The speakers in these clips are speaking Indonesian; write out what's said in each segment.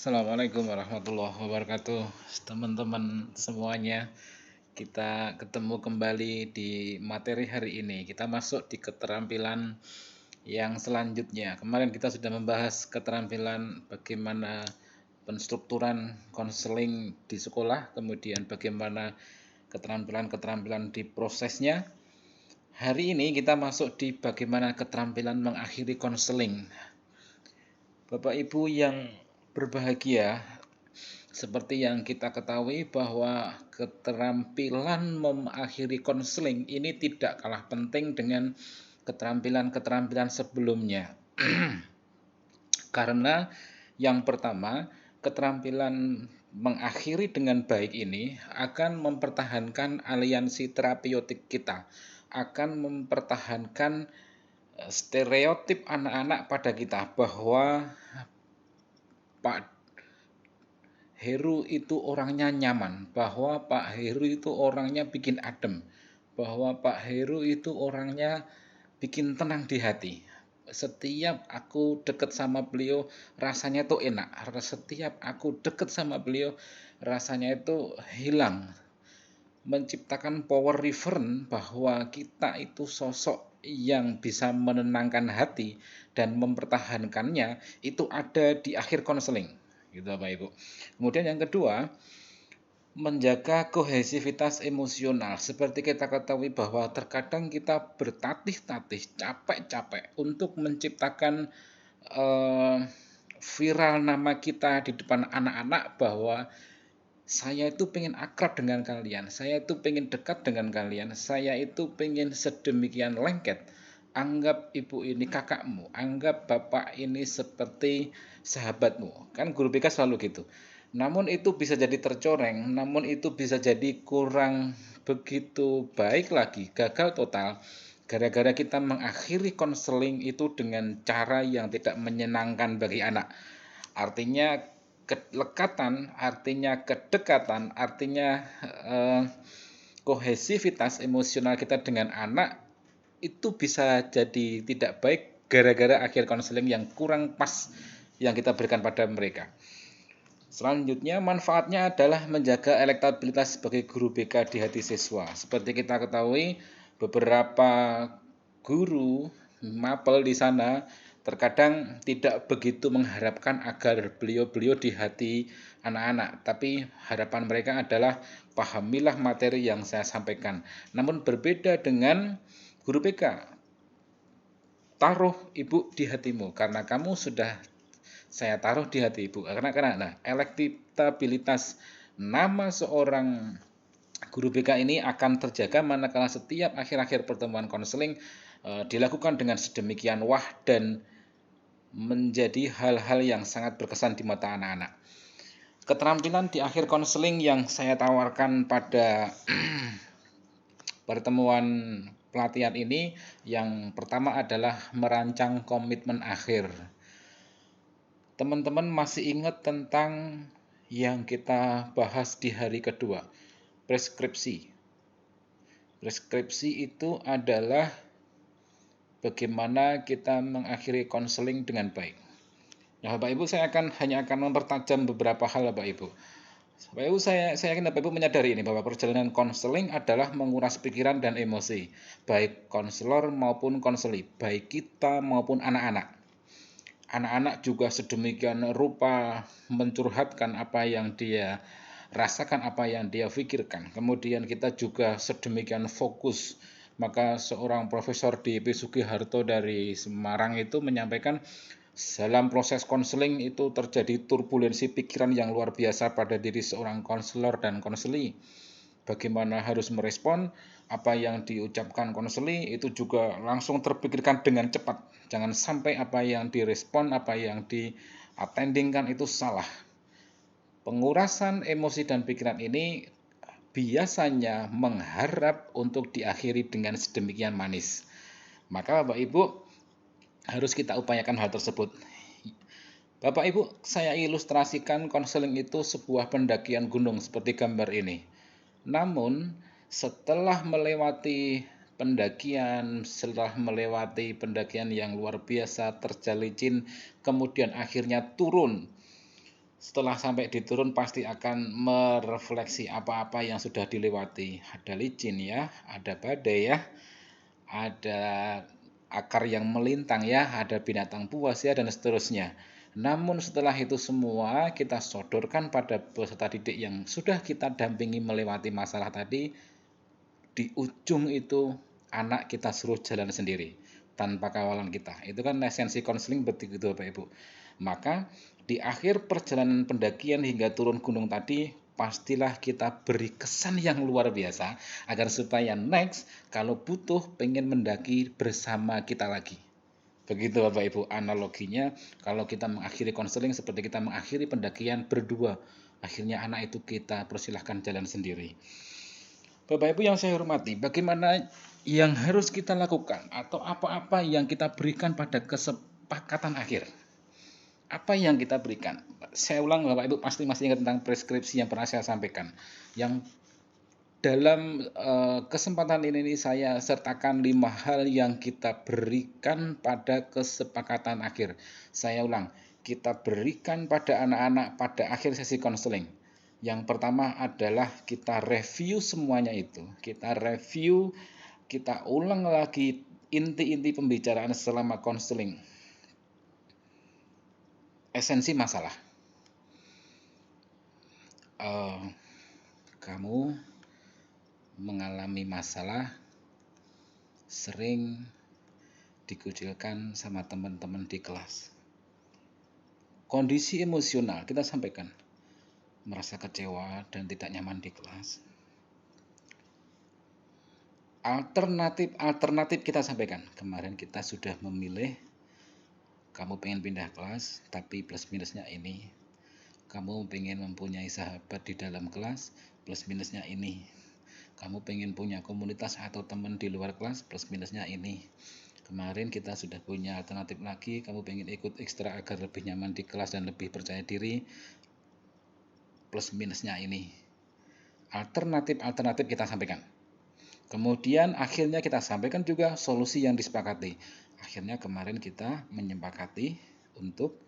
Assalamualaikum warahmatullahi wabarakatuh, teman-teman semuanya. Kita ketemu kembali di materi hari ini. Kita masuk di keterampilan yang selanjutnya. Kemarin kita sudah membahas keterampilan bagaimana penstrukturan konseling di sekolah, kemudian bagaimana keterampilan-keterampilan di prosesnya. Hari ini kita masuk di bagaimana keterampilan mengakhiri konseling. Bapak Ibu yang berbahagia, seperti yang kita ketahui bahwa keterampilan mengakhiri konseling ini tidak kalah penting dengan keterampilan-keterampilan sebelumnya. Karena yang pertama, keterampilan mengakhiri dengan baik ini akan mempertahankan aliansi terapeutik kita, akan mempertahankan stereotip anak-anak pada kita bahwa Pak Heru itu orangnya nyaman, bahwa Pak Heru itu orangnya bikin adem, bahwa Pak Heru itu orangnya bikin tenang di hati. Setiap aku deket sama beliau rasanya tuh enak. Setiap aku deket sama beliau rasanya itu hilang. Menciptakan power reference bahwa kita itu sosok yang bisa menenangkan hati dan mempertahankannya itu ada di akhir konseling. Gitu Bapak Ibu. Kemudian yang kedua, menjaga kohesivitas emosional. Seperti kita ketahui bahwa terkadang kita bertatih-tatih, capek-capek untuk menciptakan viral nama kita di depan anak-anak bahwa saya itu pengen akrab dengan kalian, saya itu pengen dekat dengan kalian, saya itu pengen sedemikian lengket. Anggap ibu ini kakakmu, anggap bapak ini seperti sahabatmu. Kan guru BK selalu gitu. Namun itu bisa jadi tercoreng, namun itu bisa jadi kurang begitu baik lagi, gagal total. Gara-gara kita mengakhiri konseling itu dengan cara yang tidak menyenangkan bagi anak. Artinya kelekatan, artinya kedekatan, artinya kohesivitas emosional kita dengan anak itu bisa jadi tidak baik gara-gara akhir konseling yang kurang pas yang kita berikan pada mereka. Selanjutnya, manfaatnya adalah menjaga elektabilitas sebagai guru BK di hati siswa. Seperti kita ketahui, beberapa guru mapel di sana terkadang tidak begitu mengharapkan agar beliau-beliau di hati anak-anak, tapi harapan mereka adalah pahamilah materi yang saya sampaikan. Namun berbeda dengan guru BK, taruh ibu di hatimu karena kamu sudah saya taruh di hati ibu. Karena elektabilitas nama seorang guru BK ini akan terjaga manakala setiap akhir-akhir pertemuan konseling dilakukan dengan sedemikian wah dan menjadi hal-hal yang sangat berkesan di mata anak-anak. Keterampilan di akhir konseling yang saya tawarkan pada pertemuan pelatihan ini, yang pertama adalah merancang komitmen akhir. Teman-teman masih ingat tentang yang kita bahas di hari kedua, preskripsi. Preskripsi itu adalah bagaimana kita mengakhiri konseling dengan baik. Nah, Bapak Ibu, saya hanya akan mempertajam beberapa hal, Bapak Ibu. Bapak Ibu, saya yakin Bapak Ibu menyadari ini bahwa perjalanan konseling adalah menguras pikiran dan emosi, baik konselor maupun konseli, baik kita maupun anak-anak. Anak-anak juga sedemikian rupa mencurhatkan apa yang dia rasakan, apa yang dia pikirkan. Kemudian kita juga sedemikian fokus. Maka seorang profesor di IP Sugiharto dari Semarang itu menyampaikan dalam proses konseling itu terjadi turbulensi pikiran yang luar biasa pada diri seorang konselor dan konseli. Bagaimana harus merespon apa yang diucapkan konseli itu juga langsung terpikirkan dengan cepat. Jangan sampai apa yang direspon, apa yang diatendingkan itu salah. Pengurasan emosi dan pikiran ini biasanya mengharap untuk diakhiri dengan sedemikian manis. Maka Bapak Ibu harus kita upayakan hal tersebut. Bapak Ibu, saya ilustrasikan konseling itu sebuah pendakian gunung seperti gambar ini. Namun setelah melewati pendakian yang luar biasa, terjal licin, kemudian akhirnya turun Setelah sampai di turun pasti akan merefleksi apa-apa yang sudah dilewati. Ada licin ya, ada badai ya, ada akar yang melintang ya, ada binatang buas ya, dan seterusnya. Namun setelah itu semua kita sodorkan pada peserta didik yang sudah kita dampingi melewati masalah tadi, di ujung itu anak kita suruh jalan sendiri tanpa kawalan kita. Itu kan esensi konseling begitu Bapak Ibu. Maka di akhir perjalanan pendakian hingga turun gunung tadi, pastilah kita beri kesan yang luar biasa agar supaya next kalau butuh pengen mendaki bersama kita lagi. Begitu Bapak Ibu analoginya, kalau kita mengakhiri konseling seperti kita mengakhiri pendakian berdua. Akhirnya anak itu kita persilahkan jalan sendiri. Bapak Ibu yang saya hormati, bagaimana yang harus kita lakukan atau apa-apa yang kita berikan pada kesepakatan akhir? Apa yang kita berikan? Saya ulang, Bapak Ibu pasti masih ingat tentang preskripsi yang pernah saya sampaikan. Yang dalam kesempatan ini saya sertakan 5 hal yang kita berikan pada kesepakatan akhir. Saya ulang, kita berikan pada anak-anak pada akhir sesi konseling. Yang pertama adalah kita review semuanya itu. Kita review, kita ulang lagi inti-inti pembicaraan selama konseling. Esensi masalah. Kamu mengalami masalah sering dikucilkan sama teman-teman di kelas. Kondisi emosional kita sampaikan. Merasa kecewa dan tidak nyaman di kelas. Alternatif kita sampaikan. Kemarin kita sudah memilih kamu pengen pindah kelas, tapi plus minusnya ini. Kamu pengen mempunyai sahabat di dalam kelas, plus minusnya ini. Kamu pengen punya komunitas atau teman di luar kelas, plus minusnya ini. Kemarin kita sudah punya alternatif lagi, kamu pengen ikut ekstra agar lebih nyaman di kelas dan lebih percaya diri, plus minusnya ini. Alternatif kita sampaikan. Kemudian akhirnya kita sampaikan juga solusi yang disepakati. Akhirnya kemarin kita menyepakati untuk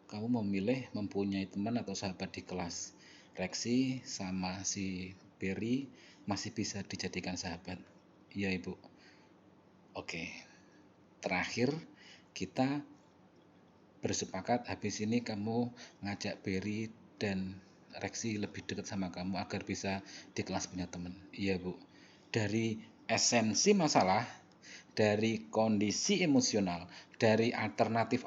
kamu memilih mempunyai teman atau sahabat di kelas. Reksi sama si Berry masih bisa dijadikan sahabat. Iya Ibu. Oke. Terakhir kita bersepakat habis ini kamu ngajak Berry dan Reksi lebih dekat sama kamu agar bisa di kelas punya teman. Iya Bu. Dari esensi masalah, dari kondisi emosional, dari alternatif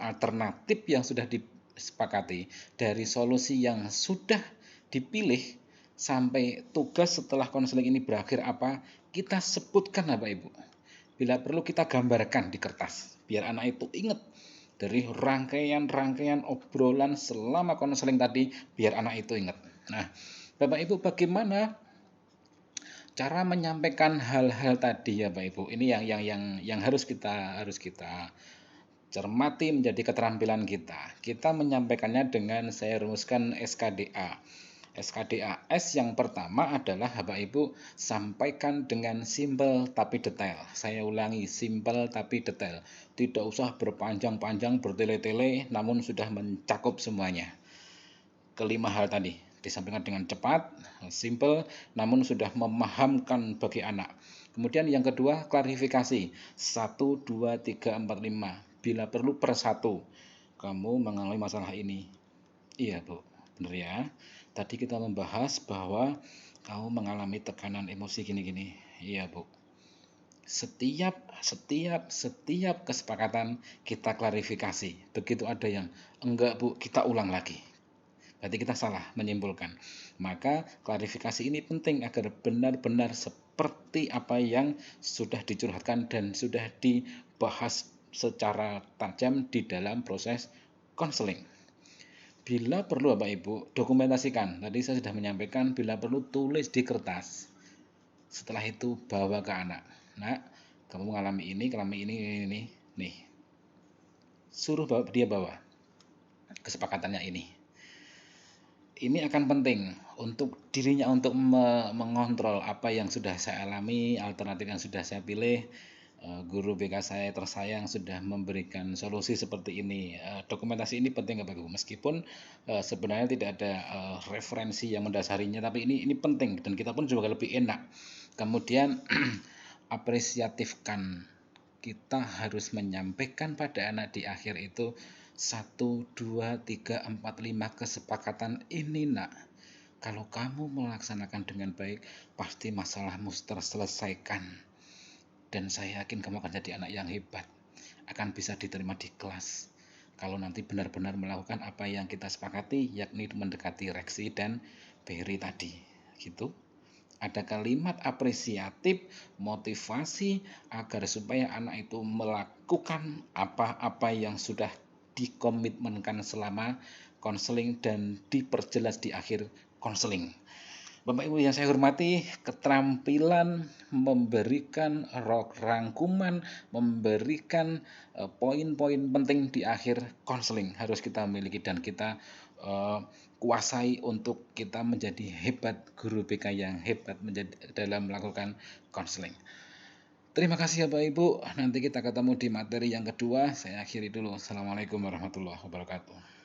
yang sudah disepakati, dari solusi yang sudah dipilih, sampai tugas setelah konseling ini berakhir apa, kita sebutkan Bapak Ibu. Bila perlu kita gambarkan di kertas, biar anak itu ingat dari rangkaian obrolan selama konseling tadi, biar anak itu ingat. Nah, Bapak Ibu bagaimana cara menyampaikan hal-hal tadi ya Pak Ibu, ini yang harus kita cermati menjadi keterampilan kita. Kita menyampaikannya dengan saya rumuskan SKDA. SKDA S yang pertama adalah Bapak Ibu sampaikan dengan simple tapi detail. Saya ulangi, simple tapi detail. Tidak usah berpanjang-panjang, bertele-tele, namun sudah mencakup semuanya. Kelima hal tadi disampaikan dengan cepat, simple, namun sudah memahamkan bagi anak. Kemudian yang kedua, klarifikasi. 1, 2, 3, 4, 5. Bila perlu per satu. Kamu mengalami masalah ini. Iya, Bu. Benar ya. Tadi kita membahas bahwa kamu mengalami tekanan emosi gini-gini. Iya, Bu. Setiap kesepakatan kita klarifikasi. Begitu ada yang enggak, Bu, kita ulang lagi. Berarti kita salah menyimpulkan. Maka klarifikasi ini penting agar benar-benar seperti apa yang sudah dicurhatkan dan sudah dibahas secara tajam di dalam proses konseling. Bila perlu Bapak Ibu, dokumentasikan. Tadi saya sudah menyampaikan bila perlu tulis di kertas. Setelah itu bawa ke anak. Nah, kamu mengalami ini. Nih. Suruh dia bawa. Kesepakatannya ini. Ini akan penting untuk dirinya untuk mengontrol apa yang sudah saya alami, alternatif yang sudah saya pilih. guru BK saya tersayang sudah memberikan solusi seperti ini. Dokumentasi ini penting Bapak Ibu, meskipun sebenarnya tidak ada referensi yang mendasarinya, tapi ini penting dan kita pun juga lebih enak. Kemudian apresiatifkan, kita harus menyampaikan pada anak di akhir itu 1, 2, 3, 4, 5 kesepakatan ini nak. Kalau kamu melaksanakan dengan baik, pasti masalahmu terselesaikan. Dan saya yakin kamu akan jadi anak yang hebat, akan bisa diterima di kelas. Kalau nanti benar-benar melakukan apa yang kita sepakati, yakni mendekati Reksi dan Berry tadi, gitu. Ada kalimat apresiatif, motivasi agar supaya anak itu melakukan apa-apa yang sudah dikomitmenkan selama konseling dan diperjelas di akhir konseling. Bapak Ibu yang saya hormati, keterampilan memberikan rangkuman, memberikan poin-poin penting di akhir konseling harus kita miliki dan kita kuasai untuk kita menjadi hebat, guru BK yang hebat dalam melakukan konseling. Terima kasih Bapak Ibu, nanti kita ketemu di materi yang kedua. Saya akhiri dulu. Assalamualaikum warahmatullahi wabarakatuh.